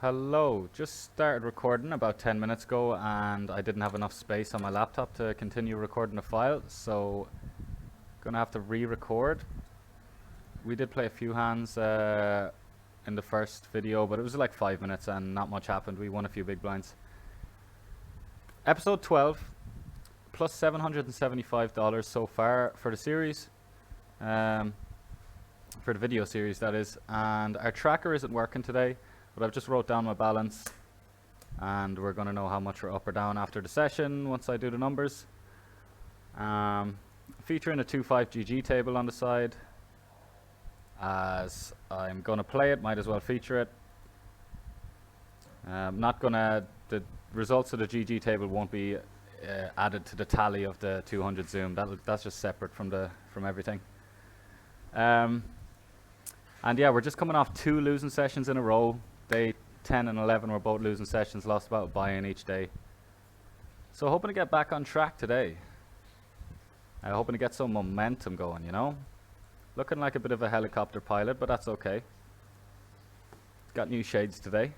Hello, just started recording about 10 minutes ago and I didn't have enough space on my laptop to continue recording the file, so gonna have to re-record. We did play a few hands in the first video, but it was like 5 minutes and not much happened. We won a few big blinds. Episode 12, plus $775 so far for the series. For the video series, that is. And our tracker isn't working today, but I've just wrote down my balance and we're going to know how much we're up or down after the session once I do the numbers. Featuring a 2.5 GG table on the side. As I'm going to play it, might as well feature it. Not going to, the results of the GG table won't be added to the tally of the 200 zoom. That's just separate from everything. And yeah, we're just coming off 2 losing sessions in a row. Day 10 and 11 were both losing sessions, lost about a buy-in each day. So hoping to get back on track today. Hoping to get some momentum going, you know. Looking like a bit of a helicopter pilot, but that's okay. Got new shades today.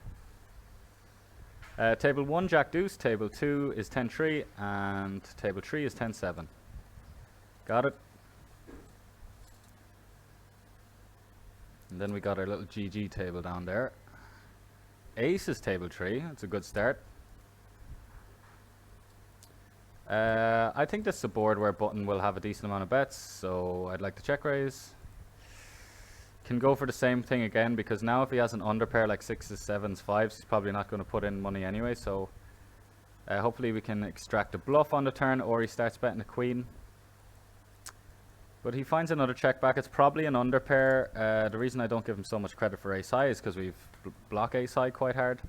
Table 1, Jack Deuce. Table 2 is 10-3, and table 3 is 10-7. Got it. And then we got our little GG table down there. Ace is table 3. That's a good start. I think this is a board where button will have a decent amount of bets, so I'd like to check raise. Can go for the same thing again, because now if he has an underpair like 6s, 7s, 5s, he's probably not going to put in money anyway, so hopefully we can extract a bluff on the turn, or he starts betting a queen. But he finds another check back. It's probably an underpair. The reason I don't give him so much credit for ace high is because we've blocked ace high quite hard.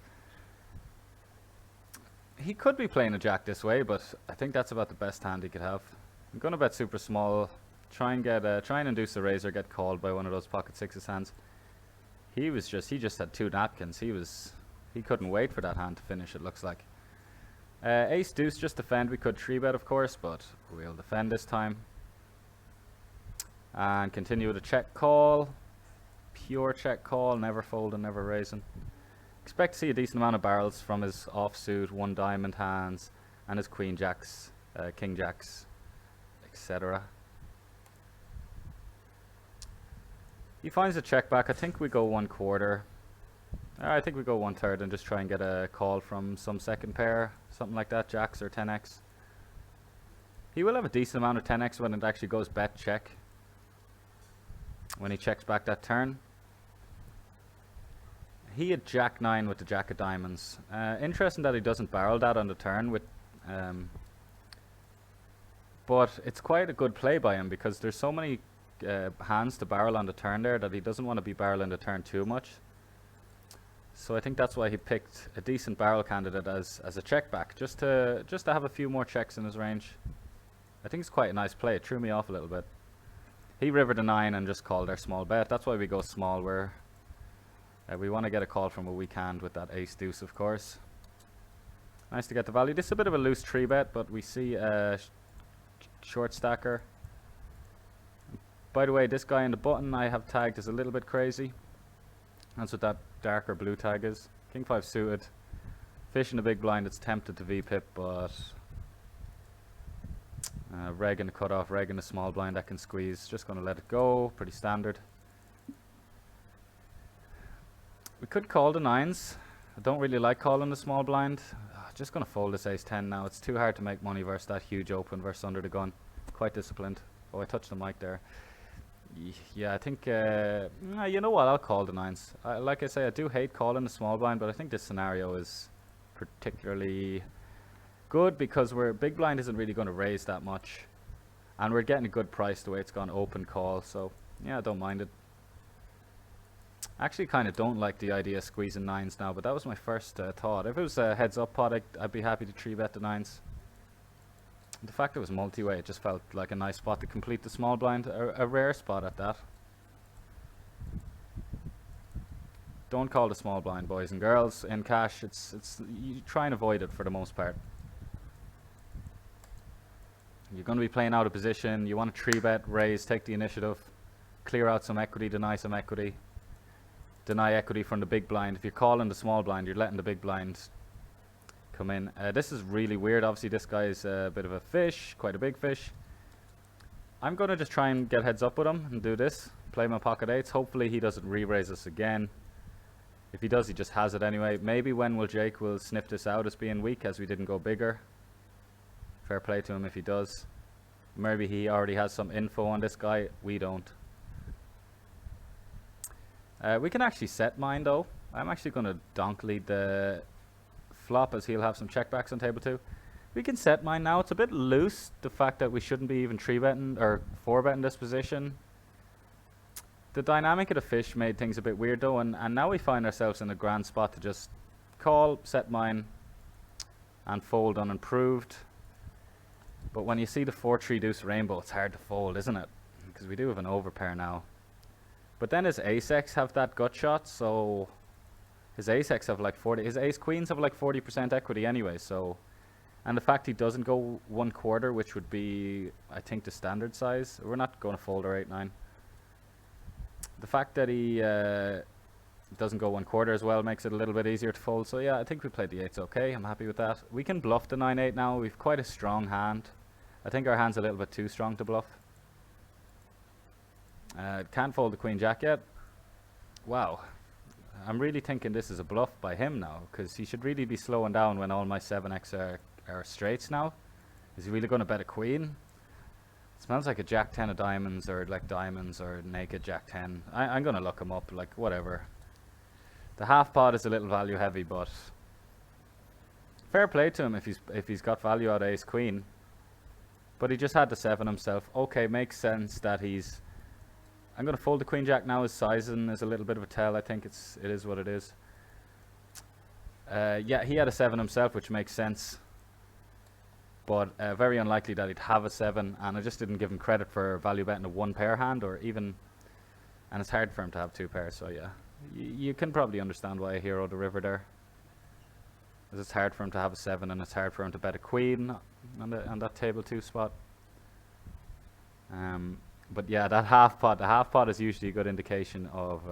He could be playing a jack this way, but I think that's about the best hand he could have. I'm going to bet super small. Try and induce a raise or get called by one of those pocket sixes hands. He just had 2 napkins. He couldn't wait for that hand to finish, it looks like. Ace deuce, just defend. We could 3-bet, of course, but we'll defend this time. And continue with a check call. Pure check call, never folding, never raising. Expect to see a decent amount of barrels from his offsuit, 1 diamond hands, and his queen jacks, king jacks, etc. He finds a check back. I think we go 1/4. I think we go 1/3 and just try and get a call from some second pair, something like that, jacks or 10x. He will have a decent amount of 10x when it actually goes bet check. When he checks back that turn. He had jack 9 with the jack of diamonds. Interesting that he doesn't barrel that on the turn with but it's quite a good play by him, because there's so many hands to barrel on the turn there that he doesn't want to be barreling the turn too much. So I think that's why he picked a decent barrel candidate as a check back, just to have a few more checks in his range. I think it's quite a nice play. It threw me off a little bit. He rivered a 9 and just called our small bet. That's why we go small. We want to get a call from a weak hand with that ace deuce, of course. Nice to get the value. This is a bit of a loose 3-bet, but we see a short stacker. By the way, this guy in the button I have tagged is a little bit crazy. That's what that darker blue tag is. King 5 suited. Fish in the big blind. It's tempted to V-pip, but reg in the cutoff, reg in the small blind that can squeeze. Just going to let it go. Pretty standard. We could call the 9s. I don't really like calling the small blind. Just going to fold this ace 10 now. It's too hard to make money versus that huge open versus under the gun. Quite disciplined. Oh, I touched the mic there. Yeah, I think, you know what, I'll call the 9s. Like I say, I do hate calling the small blind, but I think this scenario is particularly good because big blind isn't really going to raise that much, and we're getting a good price the way it's gone open call, so yeah, I don't mind it. Actually kind of don't like the idea of squeezing 9s now, but that was my first thought. If it was a heads up pot, I'd be happy to 3-bet the 9s. The fact it was multi-way, it just felt like a nice spot to complete the small blind, a rare spot at that. Don't call the small blind, boys and girls. In cash, you try and avoid it for the most part. You're going to be playing out of position. You want to 3-bet, raise, take the initiative, clear out some equity, deny some equity. deny equity from the big blind. If you're calling the small blind, you're letting the big blind come in. This is really weird. Obviously, this guy's a bit of a fish, quite a big fish. I'm going to just try and get heads up with him and do this. Play my pocket eights. Hopefully, he doesn't re-raise us again. If he does, he just has it anyway. Maybe Jake will sniff this out as being weak, as we didn't go bigger. Fair play to him if he does. Maybe he already has some info on this guy. We don't. We can actually set mine though. I'm actually going to donk lead the flop, as he'll have some checkbacks on table 2. We can set mine now. It's a bit loose, the fact that we shouldn't be even 3-betting or 4-betting this position. The dynamic of the fish made things a bit weird though, and now we find ourselves in a grand spot to just call, set mine, and fold unimproved. But when you see the 4-3 deuce rainbow, it's hard to fold, isn't it? Because we do have an overpair now. But then his ace-x have that gut shot, so his ace-x have like 40, his ace-queens have like 40% equity anyway, so. And the fact he doesn't go 1/4, which would be, I think, the standard size. We're not going to fold our 8-9. The fact that he doesn't go 1/4 as well makes it a little bit easier to fold. So yeah, I think we played the 8s okay. I'm happy with that. We can bluff the 9-8 now. We've quite a strong hand. I think our hand's a little bit too strong to bluff. Can't fold the queen jack yet. Wow. I'm really thinking this is a bluff by him now, because he should really be slowing down when all my 7x are straights now. Is he really going to bet a queen? It smells like a jack 10 of diamonds, or like diamonds, or naked jack 10. I'm going to look him up, like whatever. The half pot is a little value heavy, but fair play to him if he's got value out of ace queen. But he just had the 7 himself. Okay, makes sense that he's. I'm going to fold the queen jack now. His sizing is a little bit of a tell. I think it is what it is. Yeah, he had a 7 himself, which makes sense. But very unlikely that he'd have a 7. And I just didn't give him credit for value betting a 1-pair hand, or even. And it's hard for him to have 2 pairs, so yeah. You can probably understand why I heroed the river there. Because it's hard for him to have a 7, and it's hard for him to bet a queen on that table 2 spot. But yeah, that half pot, the half pot is usually a good indication of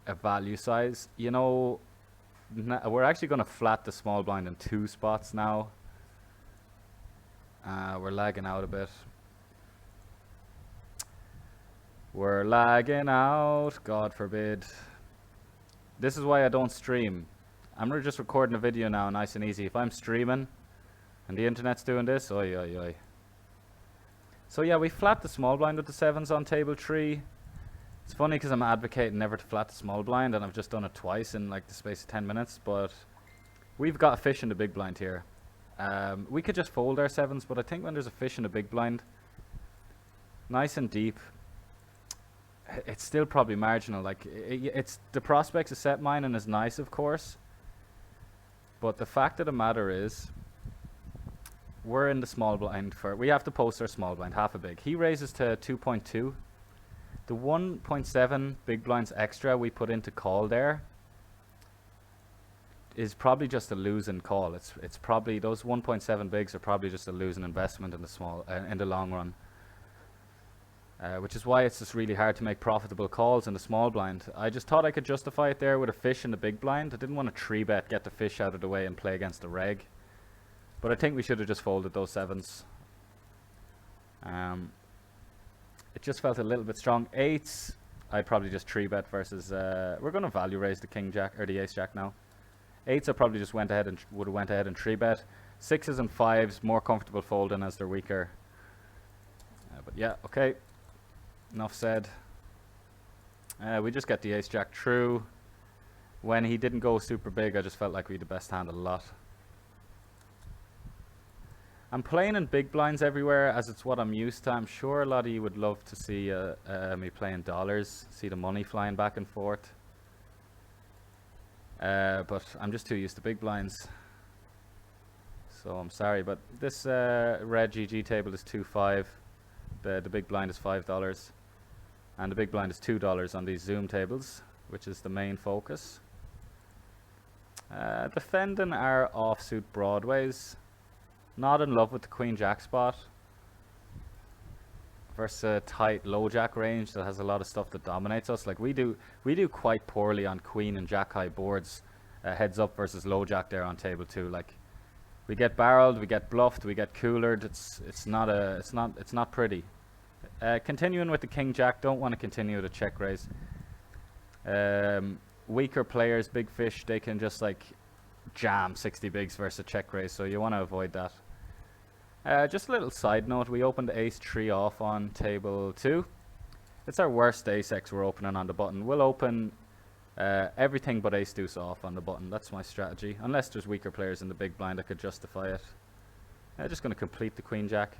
a value size. You know, we're actually going to flat the small blind in 2 spots now. We're lagging out a bit. We're lagging out, God forbid. This is why I don't stream. I'm just recording a video now, nice and easy. If I'm streaming and the internet's doing this, oi oi oi. So yeah, we flat the small blind with the 7s on table 3. It's funny because I'm advocating never to flat the small blind, and I've just done it twice in like the space of 10 minutes, but we've got a fish in the big blind here. We could just fold our 7s, but I think when there's a fish in the big blind, nice and deep, it's still probably marginal. Like it's the prospects of set mining is nice, of course, but the fact of the matter is we're in the small blind we have to post our small blind half a big. He raises to 2.2. The 1.7 big blinds extra we put into call there is probably just a losing call. It's probably those 1.7 bigs are probably just a losing investment in the small in the long run. Which is why it's just really hard to make profitable calls in the small blind. I just thought I could justify it there with a fish in the big blind. I didn't want to 3-bet, get the fish out of the way and play against the reg. But I think we should have just folded those 7s. It just felt a little bit strong. 8s, I'd probably just 3-bet versus. We're going to value raise the king jack or the ace jack now. 8s, I probably just went ahead and would have went ahead and 3-bet. 6s and 5s, more comfortable folding as they're weaker. But yeah, okay. Enough said. We just get the ace jack through. When he didn't go super big, I just felt like we had the best hand a lot. I'm playing in big blinds everywhere as it's what I'm used to. I'm sure a lot of you would love to see me playing dollars, see the money flying back and forth. But I'm just too used to big blinds. So I'm sorry, but this red GG table is 2.5. The big blind is $5. And the big blind is $2 on these Zoom tables, which is the main focus. Defending our offsuit broadways. Not in love with the queen jack spot. versus a tight low jack range that has a lot of stuff that dominates us. Like we do quite poorly on queen and jack high boards, heads up versus low jack there on table 2. Like we get barreled, we get bluffed, we get coolered. It's not pretty. Continuing with the king jack, don't want to continue the check raise. Weaker players, big fish, they can just like jam 60 bigs versus a check raise, so you want to avoid that. Just a little side note, we opened ace 3 off on table 2. It's our worst ace X we're opening on the button. We'll open everything but ace deuce off on the button. That's my strategy, unless there's weaker players in the big blind that could justify it. Just going to complete the queen jack.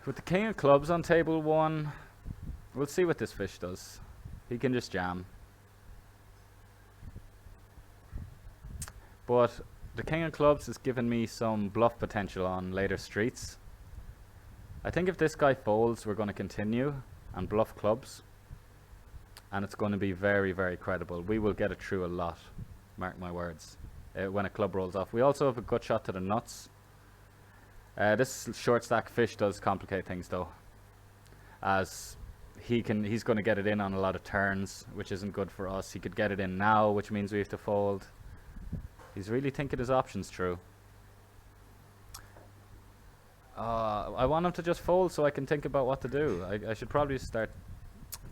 With the king of clubs on table 1, we'll see what this fish does. He can just jam. But the king of clubs has given me some bluff potential on later streets. I think if this guy folds, we're going to continue and bluff clubs. And it's going to be very, very credible. We will get it through a lot, mark my words, when a club rolls off. We also have a gut shot to the nuts. This short stack fish does complicate things though, as he's going to get it in on a lot of turns, which isn't good for us. He could get it in now, which means we have to fold. He's really thinking his options through. I want him to just fold so I can think about what to do. I should probably start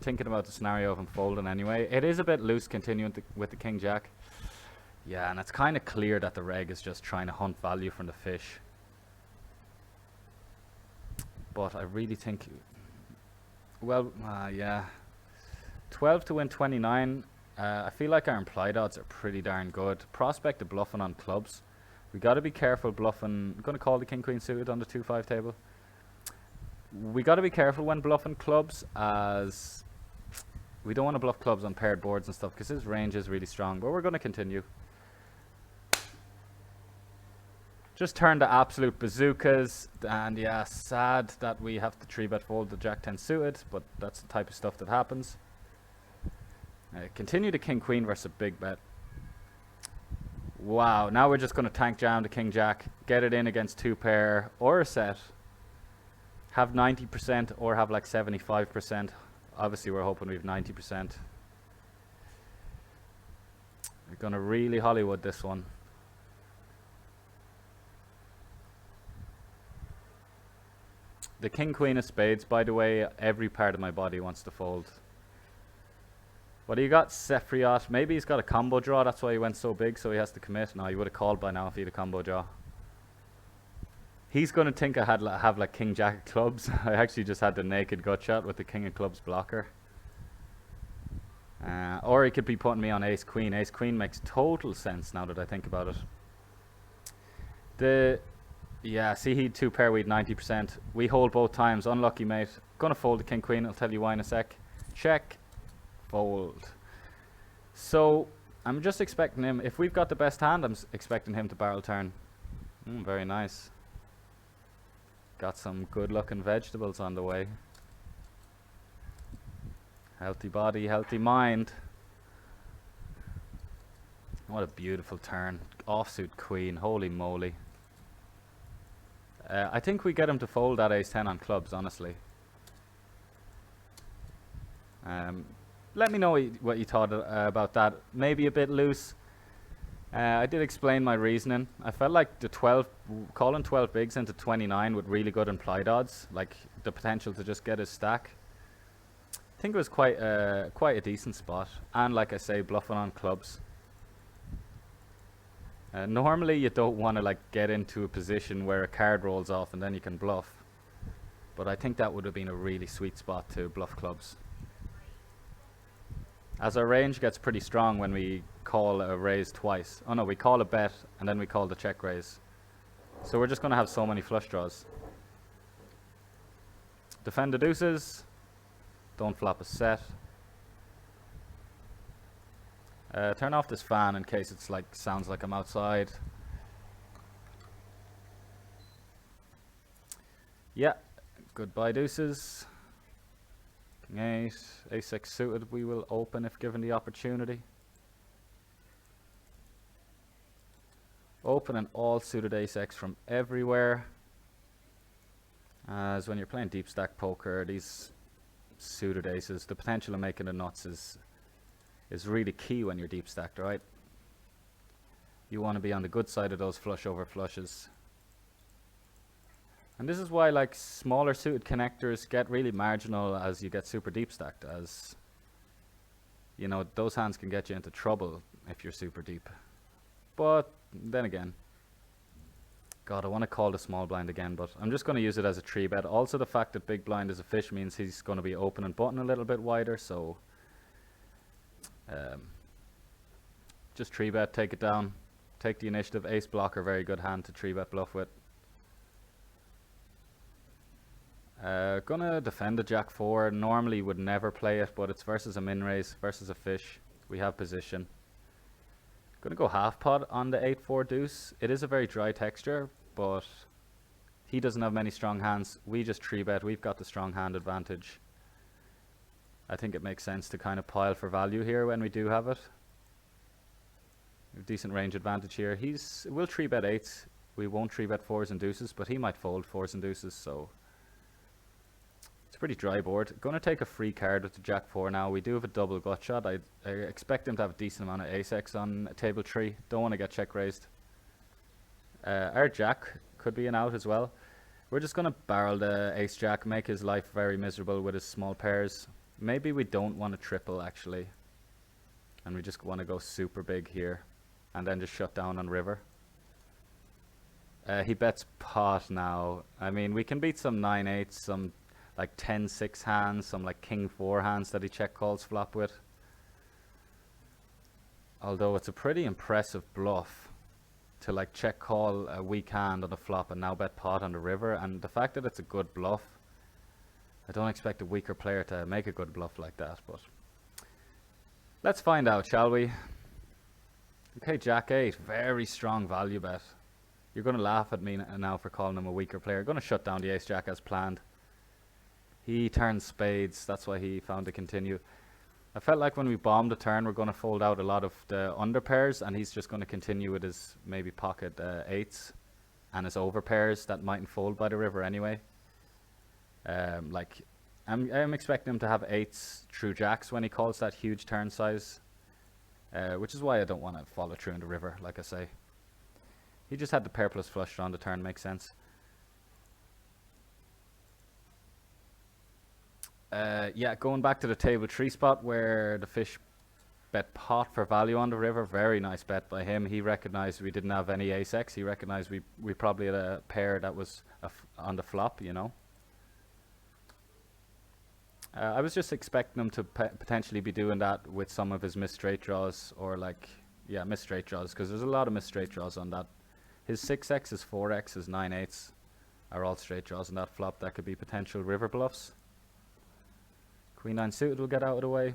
thinking about the scenario of him folding anyway. It is a bit loose continuing with the king jack. Yeah, and it's kind of clear that the reg is just trying to hunt value from the fish. But I really think, well, yeah, 12 to win 29. I feel like our implied odds are pretty darn good. Prospect of bluffing on clubs. We got to be careful bluffing. I'm going to call the king queen suited on the 2-5 table. We got to be careful when bluffing clubs, as we don't want to bluff clubs on paired boards and stuff because his range is really strong. But we're going to continue. Just turn the absolute bazookas, and yeah, sad that we have to 3-bet fold the jack 10 suited, but that's the type of stuff that happens. Continue the king queen versus a big bet. Wow, now we're just going to tank jam the king jack, get it in against 2 pair or a set, have 90% or have like 75%. Obviously we're hoping we have 90%. We're going to really Hollywood this one. The king queen of spades, by the way, every part of my body wants to fold. What do you got, Sefriot? Maybe he's got a combo draw, that's why he went so big, so he has to commit. No, he would have called by now if he had a combo draw. He's going to think I have like king jack of clubs. I actually just had the naked gut shot with the king of clubs blocker. Or he could be putting me on ace queen. Ace queen makes total sense now that I think about it. Yeah, see, he'd 2 pair, we'd 90%. We hold both times. Unlucky, mate. Gonna fold the king queen. I'll tell you why in a sec. Check. Fold. So I'm just expecting him. If we've got the best hand, I'm expecting him to barrel turn. Very nice. Got some good looking vegetables on the way. Healthy body, healthy mind. What a beautiful turn. Offsuit queen. Holy moly. I think we get him to fold that ace 10 on clubs, honestly. Let me know what you thought about that. Maybe a bit loose. I did explain my reasoning. I felt like the calling 12 bigs into 29 with really good implied odds, like the potential to just get his stack. I think it was quite a decent spot. And like I say, bluffing on clubs. Normally you don't want to like get into a position where a card rolls off and then you can bluff. But I think that would have been a really sweet spot to bluff clubs. As our range gets pretty strong when we call a raise twice. Oh no, we call a bet and then we call the check raise. So we're just going to have so many flush draws. Defend the deuces. Don't flop a set. Turn off this fan in case it's like sounds like I'm outside. Yeah, goodbye deuces. King 8, ace 6 suited. We will open if given the opportunity. Open an all suited ace X from everywhere. As when you're playing deep stack poker, these suited aces, the potential of making the nuts is really key when you're deep stacked, right? You want to be on the good side of those flush over flushes. And this is why like smaller suited connectors get really marginal as you get super deep stacked, as you know, those hands can get you into trouble if you're super deep. But then again, God, I want to call the small blind again, but I'm just going to use it as a 3-bet. Also, the fact that big blind is a fish means he's going to be opening button a little bit wider, so just 3-bet, take it down, take the initiative. Ace blocker, very good hand to 3-bet bluff with. Gonna defend the Jack 4. Normally would never play it, but it's versus a min raise, versus a fish. We have position. Gonna go half pot on the 8-4 deuce. It is a very dry texture, but he doesn't have many strong hands. We just 3-bet. We've got the strong hand advantage. I think it makes sense to kind of pile for value here when we do have it. Decent range advantage here. We'll 3-bet 8s. We won't 3-bet 4s and deuces, but he might fold 4s and deuces, so it's a pretty dry board. Going to take a free card with the Jack 4 now. We do have a double gut shot. I expect him to have a decent amount of ace-x on table 3. Don't want to get check raised. Our Jack could be an out as well. We're just going to barrel the ace-jack, make his life very miserable with his small pairs. Maybe we don't want to triple, actually. And we just want to go super big here. And then just shut down on river. He bets pot now. I mean, we can beat some 9-8, some like 10-6 hands, some like king 4 hands that he check calls flop with. Although it's a pretty impressive bluff to like check call a weak hand on the flop and now bet pot on the river. And the fact that it's a good bluff, I don't expect a weaker player to make a good bluff like that, but let's find out, shall we? Okay, Jack 8, very strong value bet. You're going to laugh at me now for calling him a weaker player. Going to shut down the ace-jack as planned. He turns spades, that's why he found to continue. I felt like when we bombed the turn, we're going to fold out a lot of the under pairs, and he's just going to continue with his maybe pocket 8s and his over pairs that mightn't fold by the river anyway. Like I'm expecting him to have 8s through jacks when he calls that huge turn size, which is why I don't want to follow through in the river, like I say. He just had the pair plus flush on the turn, makes sense. Yeah, going back to the table 3 spot where the fish bet pot for value on the river. Very nice bet by him. He recognized we didn't have any ace-x. He recognized we probably had a pair that was on the flop, you know. I was just expecting him to potentially be doing that with some of his missed straight draws, or like, yeah, missed straight draws, because there's a lot of missed straight draws on that. His 6x, his 4x, his 9-8s are all straight draws on that flop. That could be potential river bluffs. Queen 9 suited will get out of the way.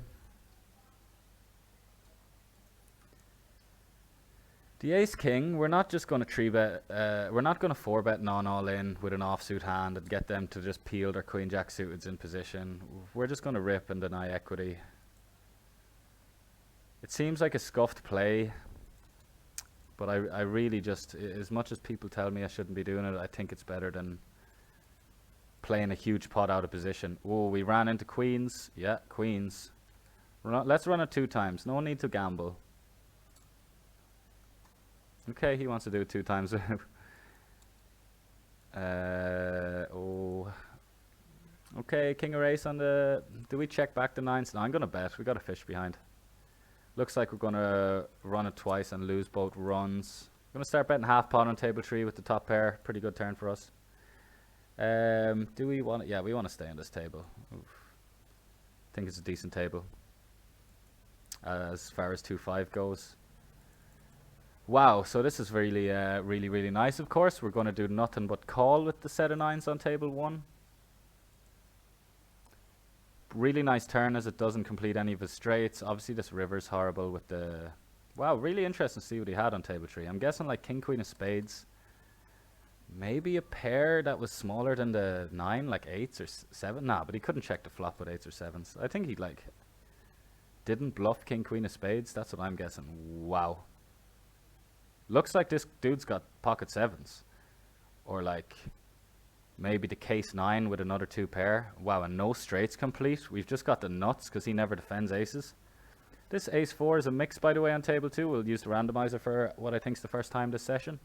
The ace king, we're not just going to 3-bet, we're not going to 4-bet non-all in with an offsuit hand and get them to just peel their queen jack suiteds in position. We're just going to rip and deny equity. It seems like a scuffed play, but I really just, as much as people tell me I shouldn't be doing it, I think it's better than playing a huge pot out of position. Oh, we ran into queens. Yeah, queens. Let's run it 2 times. No need to gamble. Okay, he wants to do it 2 times. Oh. Okay, king or ace on the... Do we check back the 9s? No, I'm going to bet. We got a fish behind. Looks like we're going to run it twice and lose both runs. I'm going to start betting half pot on table 3 with the top pair. Pretty good turn for us. Do we want... Yeah, we want to stay on this table. Oof. I think it's a decent table. As far as 2-5 goes. Wow, so this is really, really nice, of course. We're going to do nothing but call with the set of 9s on table 1. Really nice turn as it doesn't complete any of his straights. Obviously, this river's horrible with the... Wow, really interesting to see what he had on table 3. I'm guessing like king, queen of spades. Maybe a pair that was smaller than the 9, like 8s or 7. Nah, but he couldn't check the flop with 8s or 7s. I think he like didn't bluff king, queen of spades. That's what I'm guessing. Wow. Looks like this dude's got pocket 7s. Or like Maybe the case 9 with another 2 pair. Wow, and no straights complete. We've just got the nuts because he never defends aces. This ace 4 is a mix, by the way, on table 2. We'll use the randomizer for what I think is the first time this session.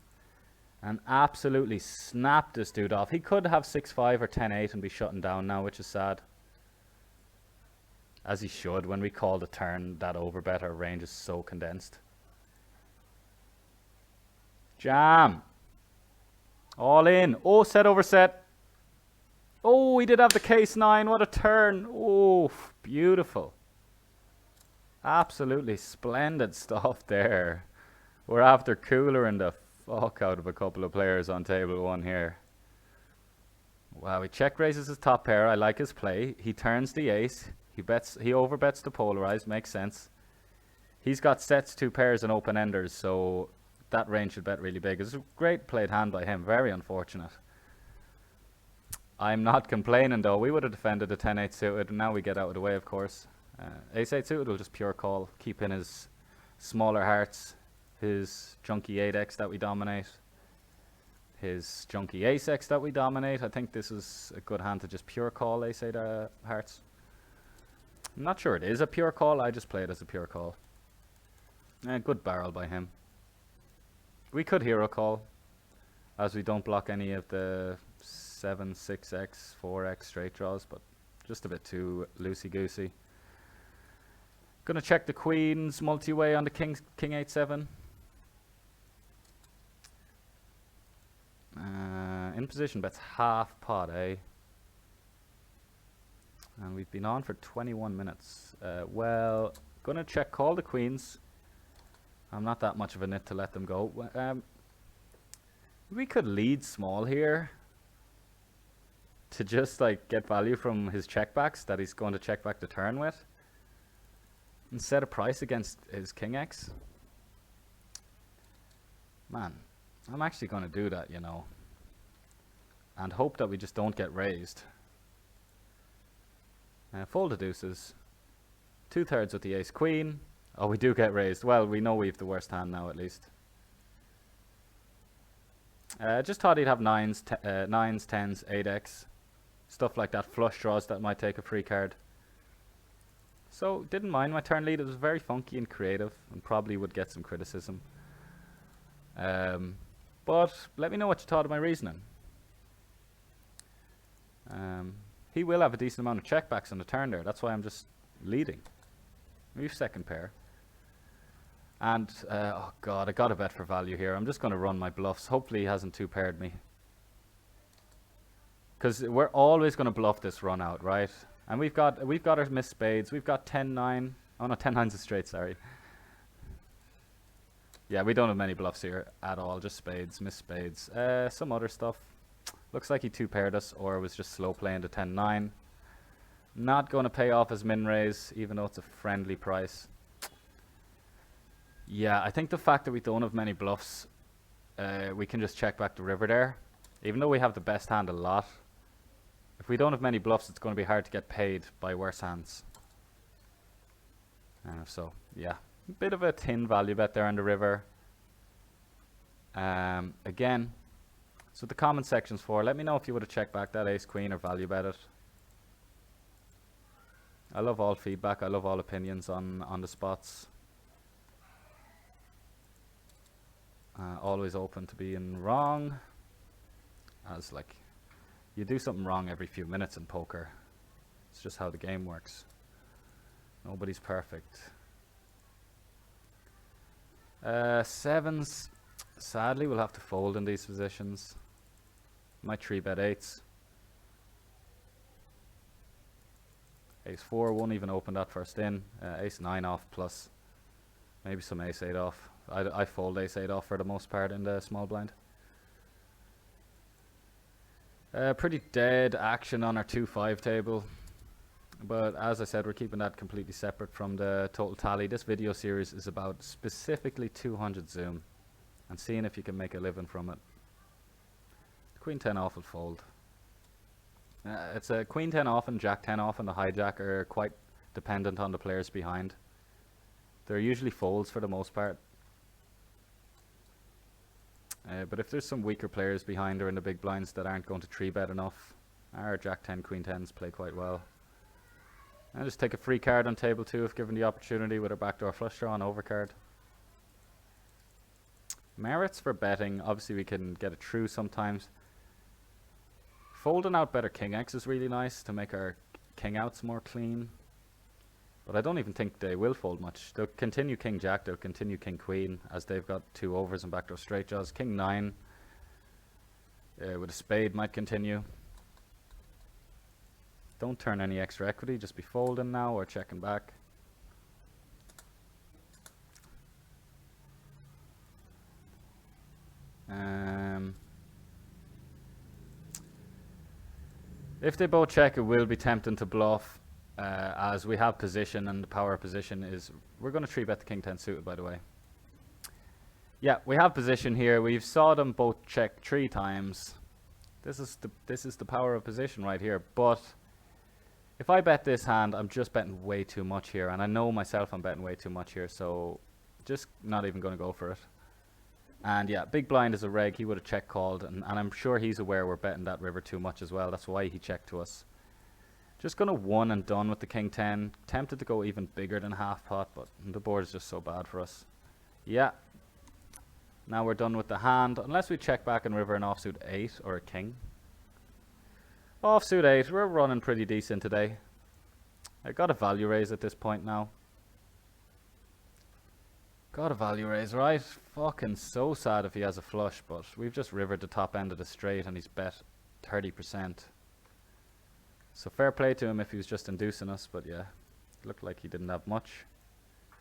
And absolutely snapped this dude off. He could have 6-5 or 10-8 and be shutting down now, which is sad. As he should. When we call the turn that overbet, our range is so condensed. Jam. All in. Oh, set over set. Oh, he did have the case 9. What a turn. Oh, beautiful. Absolutely splendid stuff there. We're after coolering the fuck out of a couple of players on table 1 here. Wow, he check raises his top pair. I like his play. He turns the ace. He overbets the polarized. Makes sense. He's got sets, 2 pairs, and open enders, so that range should bet really big. It's a great played hand by him. Very unfortunate. I'm not complaining though. We would have defended the 10-8 suited, and now we get out of the way, of course. Ace-8 suited will just pure call. Keep in his smaller hearts. His junky 8x that we dominate. His junky ace-x that we dominate. I think this is a good hand to just pure call ace-8 hearts. I'm not sure it is a pure call. I just play it as a pure call. Good barrel by him. We could hero call, as we don't block any of the 7, 6x, 4x straight draws, but just a bit too loosey-goosey. Gonna check the queens multi-way on the king 8-7. In position bets half pot, eh? And we've been on for 21 minutes. Well, gonna check call the queens. I'm not that much of a nit to let them go. We could lead small here to just like get value from his checkbacks that he's going to check back the turn with, and set a price against his king x. Man, I'm actually going to do that, you know, and hope that we just don't get raised. Fold the deuces. 2/3 with the ace queen. Oh, we do get raised. Well, we know we've the worst hand now, at least. Just thought he'd have 9s, 10s, 8x. Stuff like that. Flush draws that might take a free card. So, didn't mind my turn lead. It was very funky and creative, and probably would get some criticism. But let me know what you thought of my reasoning. He will have a decent amount of checkbacks on the turn there. That's why I'm just leading. We've second pair. And, oh god, I got a bet for value here. I'm just going to run my bluffs. Hopefully he hasn't 2-paired me. Because we're always going to bluff this run out, right? And we've got our missed spades. We've got 10-9. Oh no, 10-9's a straight, sorry. Yeah, we don't have many bluffs here at all. Just spades, missed spades. Some other stuff. Looks like he 2-paired us, or was just slow playing the 10-9. Not going to pay off his min raise, even though it's a friendly price. Yeah, I think the fact that we don't have many bluffs, we can just check back the river there. Even though we have the best hand a lot, if we don't have many bluffs, it's going to be hard to get paid by worse hands. So, yeah, a bit of a thin value bet there on the river. Again, so the comment section's for. Let me know if you would have checked back that ace queen or value bet it. I love all feedback. I love all opinions on the spots. Always open to being wrong. As like, you do something wrong every few minutes in poker. It's just how the game works. Nobody's perfect. Sevens, sadly we'll have to fold in these positions. Might 3-bet 8s. Ace 4 won't even open that first in. Ace 9 off plus maybe some ace 8 off. I fold ace 8 off for the most part in the small blind. Pretty dead action on our 2-5 table. But as I said, we're keeping that completely separate from the total tally. This video series is about specifically 200 zoom and seeing if you can make a living from it. Queen 10 off will fold. It's a Queen 10 off and Jack 10 off, and the hijack are quite dependent on the players behind. They're usually folds for the most part. But if there's some weaker players behind or in the big blinds that aren't going to 3-bet enough, our Jack 10, Queen 10s play quite well. And just take a free card on table 2 if given the opportunity with our backdoor flush draw and overcard. Merits for betting, obviously we can get it through sometimes. Folding out better King X is really nice to make our King outs more clean. But I don't even think they will fold much. They'll continue King Jack, they'll continue King Queen as they've got 2 overs and backdoor straight draws. King 9 with a spade might continue. Don't turn any extra equity, just be folding now or checking back. If they both check, it will be tempting to bluff, as we have position, and the power position is, we're going to 3-bet the King 10 suited, by the way. Yeah, we have position here. We've saw them both check 3 times. This is the power of position right here. But if I bet this hand, I'm just betting way too much here, and I know myself I'm betting way too much here, so just not even going to go for it. And yeah, big blind is a reg. He would have check called, and I'm sure he's aware we're betting that river too much as well. That's why he checked to us. Just going to 1 and done with the King 10. Tempted to go even bigger than half pot, but the board is just so bad for us. Yeah. Now we're done with the hand, unless we check back and river an offsuit 8 or a king. Offsuit 8, we're running pretty decent today. I got a value raise at this point now. Got a value raise, right? Fucking so sad if he has a flush, but we've just rivered the top end of the straight and he's bet 30%. So fair play to him if he was just inducing us, but yeah, looked like he didn't have much.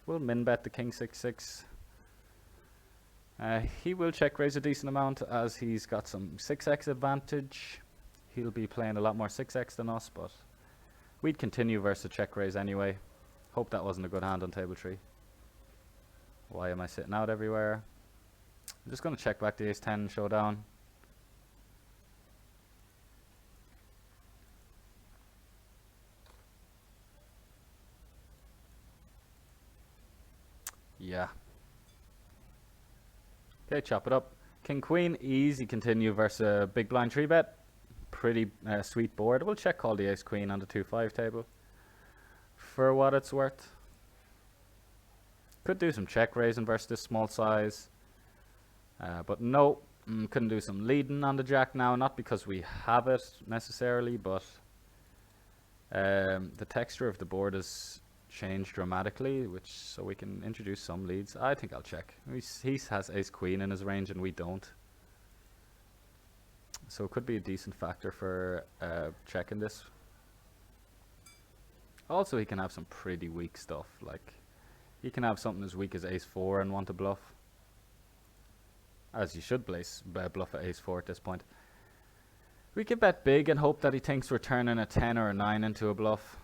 We'll min bet the King 6-6. He will check raise a decent amount as he's got some 6x advantage. He'll be playing a lot more 6x than us, but we'd continue versus check raise anyway. Hope that wasn't a good hand on table 3. Why am I sitting out everywhere? I'm just going to check back the ace 10 showdown. Yeah. Okay, chop it up. King Queen, easy continue versus a big blind 3-bet. Pretty sweet board. We'll check call the ace queen on the 2-5 table for what it's worth. Could do some check raising versus this small size, but no, couldn't do some leading on the jack now, not because we have it necessarily, but the texture of the board has changed dramatically, so we can introduce some leads. I think I'll check. He has ace queen in his range and we don't, so it could be a decent factor for checking this. Also, he can have some pretty weak stuff, like he can have something as weak as ace 4 and want to bluff, as you should bluff at ace 4 at this point. We could bet big and hope that he thinks we're turning a 10 or a 9 into a bluff.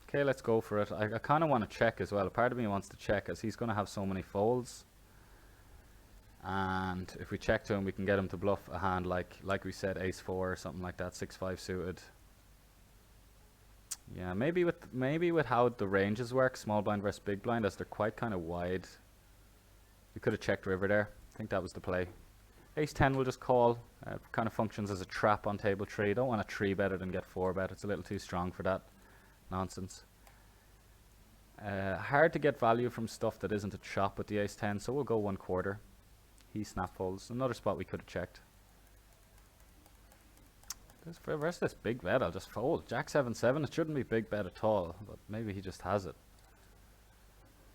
Okay, let's go for it. I kind of want to check as well. A part of me wants to check as he's going to have so many folds. And if we check to him, we can get him to bluff a hand like we said, ace 4 or something like that, 6-5 suited. Yeah, maybe with how the ranges work, small blind versus big blind, as they're quite kind of wide. We could have checked river there. I think that was the play. Ace 10 will just call. Kind of functions as a trap on table 3. Don't want to 3-bet it and get 4-bet. It's a little too strong for that nonsense. Hard to get value from stuff that isn't a chop with the ace 10, so we'll go 1/4. He snap folds. Another spot we could have checked. Versus this big bet, I'll just fold. Jack 7-7, it shouldn't be big bet at all, but maybe he just has it.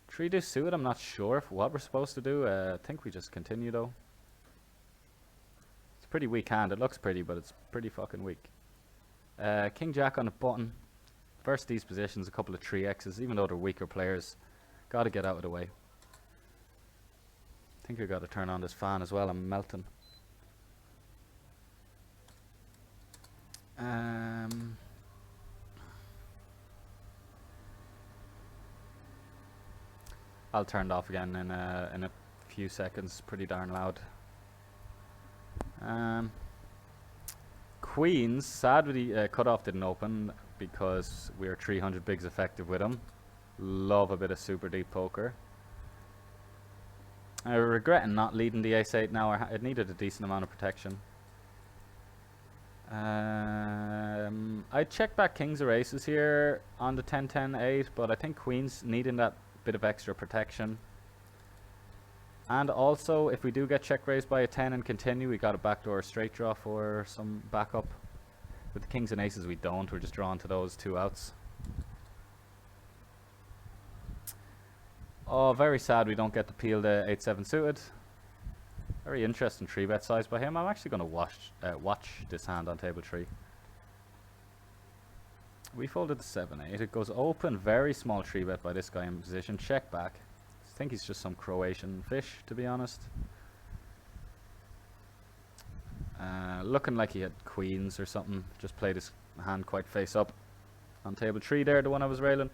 3 deuce suited, I'm not sure what we're supposed to do. I think we just continue though. It's a pretty weak hand. It looks pretty, but it's pretty fucking weak. King Jack on the button. Versus these positions, a couple of 3x's, even though they're weaker players. Gotta get out of the way. I think we gotta turn on this fan as well, I'm melting. I'll turn it off again in a few seconds. Pretty darn loud. Queens, sad the cutoff didn't open because we're 300 bigs effective with him. Love a bit of super deep poker. I'm regretting not leading the ace-8 now. It needed a decent amount of protection. I check back kings or aces here on the 10-10-8, but I think queens needing that bit of extra protection. And also, if we do get check raised by a 10 and continue, we got a backdoor straight draw for some backup. With the kings and aces we don't, we're just drawn to those two outs. Oh, very sad we don't get to peel the 8-7 suited. Very interesting 3-bet size by him. I'm actually going to watch this hand on table 3. We folded the 7-8. It goes open. Very small 3-bet by this guy in position. Check back. I think he's just some Croatian fish, to be honest. Looking like he had queens or something. Just played his hand quite face up on table 3 there, the one I was railing.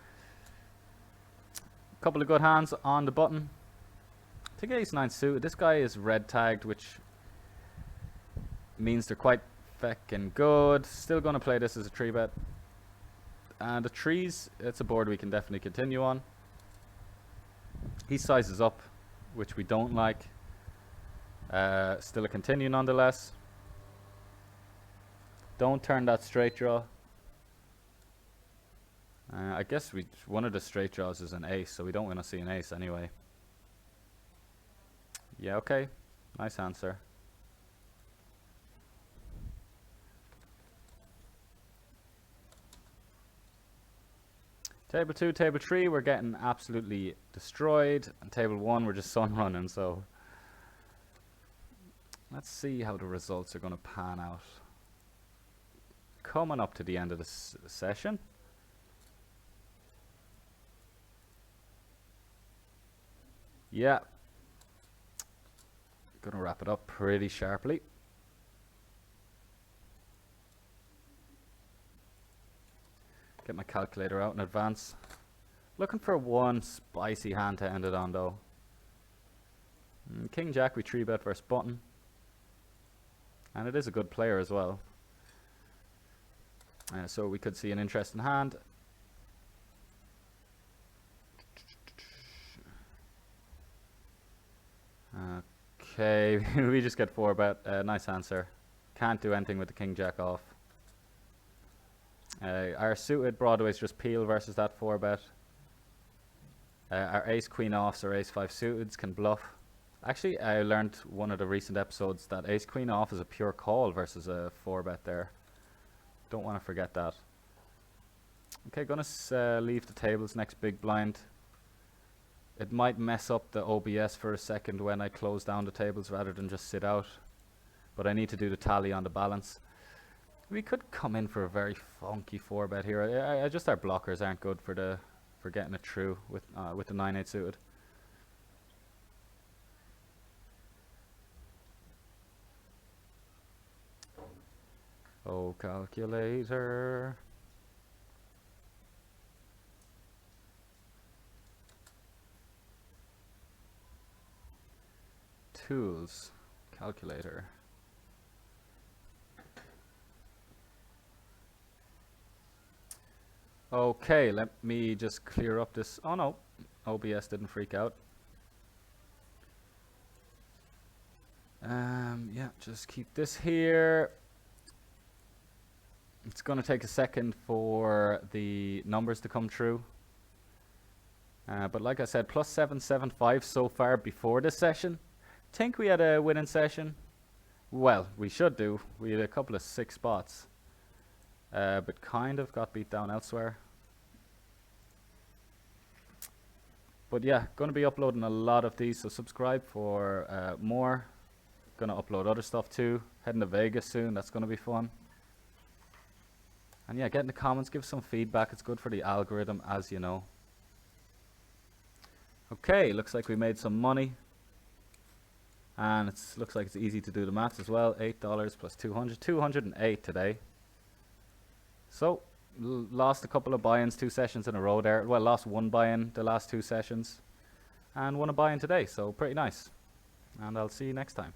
Couple of good hands on the button. I think ace-9 suited. This guy is red tagged, which means they're quite feckin' good. Still going to play this as a 3-bet. And the 3s, it's a board we can definitely continue on. He sizes up, which we don't like. Still a continue nonetheless. Don't turn that straight draw. I guess one of the straight draws is an ace, so we don't want to see an ace anyway. Yeah, okay. Nice answer. Table 2, table 3, we're getting absolutely destroyed. And table 1, we're just sun running, so let's see how the results are going to pan out. Coming up to the end of the session. Yeah. Gonna wrap it up pretty sharply. Get my calculator out in advance. Looking for one spicy hand to end it on though. King Jack we 3-bet versus button. And it is a good player as well. So we could see an interesting hand. Okay, we just get 4-bet. Nice answer. Can't do anything with the King Jack off. Our suited broadways just peel versus that 4-bet. Our ace queen offs or ace 5 suiteds can bluff. Actually, I learned one of the recent episodes that ace queen off is a pure call versus a 4-bet there. Don't want to forget that. Okay, gonna leave the tables next big blind. It might mess up the OBS for a second when I close down the tables rather than just sit out. But I need to do the tally on the balance. We could come in for a very funky 4-bet here. Just our blockers aren't good for getting it through with the 9-8 suited. Oh, calculator. Tools, calculator. Okay, let me just clear up this. Oh no, OBS didn't freak out. Yeah, just keep this here. It's going to take a second for the numbers to come through. But like I said, plus 775 so far before this session. Think we had a winning session? Well, we should do. We had a couple of 6 spots. But kind of got beat down elsewhere. But yeah, going to be uploading a lot of these, so subscribe for more. Going to upload other stuff too. Heading to Vegas soon, that's going to be fun. And yeah, get in the comments, give some feedback. It's good for the algorithm, as you know. Okay, looks like we made some money. And it looks like it's easy to do the maths as well. $8 plus 200, 208 today. So, lost a couple of buy-ins 2 sessions in a row there. Well, lost 1 buy-in the last 2 sessions. And won a buy-in today, so pretty nice. And I'll see you next time.